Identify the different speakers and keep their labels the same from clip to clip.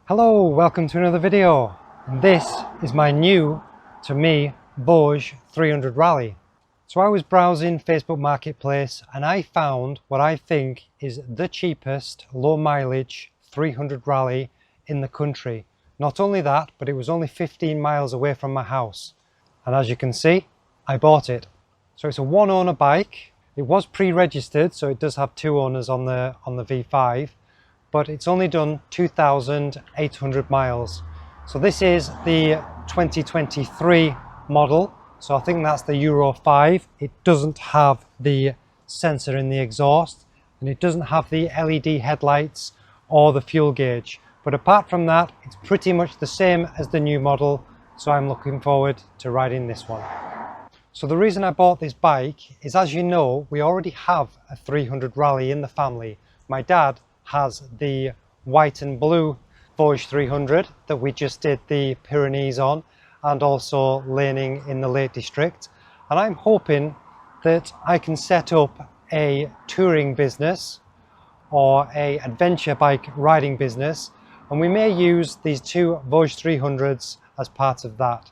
Speaker 1: Hello, welcome to another video. This is my new, to me, Voge 300 Rally. So I was browsing Facebook Marketplace and I found what I think is the cheapest low mileage 300 Rally in the country. Not only that, but it was only 15 miles away from my house. And as you can see, I bought it. So it's a one owner bike. It was pre-registered, so it does have two owners on the V5. But it's only done 2,800 miles. So this is the 2023 model. So I think that's the Euro 5. It doesn't have the sensor in the exhaust and it doesn't have the LED headlights or the fuel gauge. But apart from that, it's pretty much the same as the new model. So I'm looking forward to riding this one. So the reason I bought this bike is, as you know, we already have a 300 Rally in the family. My dad has the white and blue Voge 300 that we just did the Pyrenees on, and also laning in the Lake District. And I'm hoping that I can set up a touring business or a adventure bike riding business, and we may use these two Voge 300s as part of that.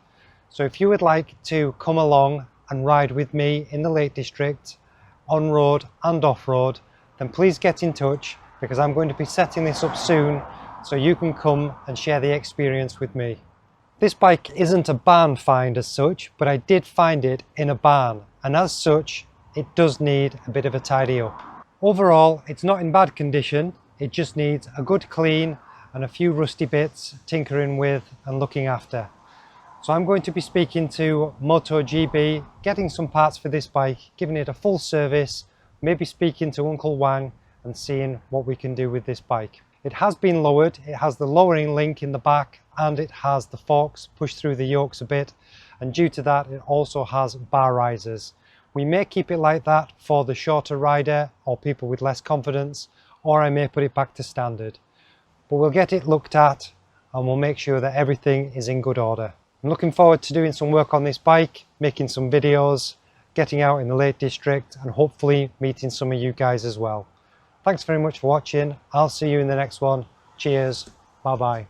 Speaker 1: So if you would like to come along and ride with me in the Lake District, on road and off road, then please get in touch, because I'm going to be setting this up soon so you can come and share the experience with me. This bike isn't a barn find as such, but I did find it in a barn, and as such it does need a bit of a tidy up. Overall, it's not in bad condition. It just needs a good clean and a few rusty bits tinkering with and looking after. So I'm going to be speaking to MotoGB, getting some parts for this bike, giving it a full service, maybe speaking to Uncle Wang and seeing what we can do with this bike. It has been lowered. It has the lowering link in the back and it has the forks pushed through the yokes a bit, and due to that it also has bar risers. We may keep it like that for the shorter rider or people with less confidence, or I may put it back to standard. But we'll get it looked at and we'll make sure that everything is in good order. I'm looking forward to doing some work on this bike, making some videos, getting out in the Lake District and hopefully meeting some of you guys as well. Thanks very much for watching. I'll see you in the next one. Cheers. Bye bye.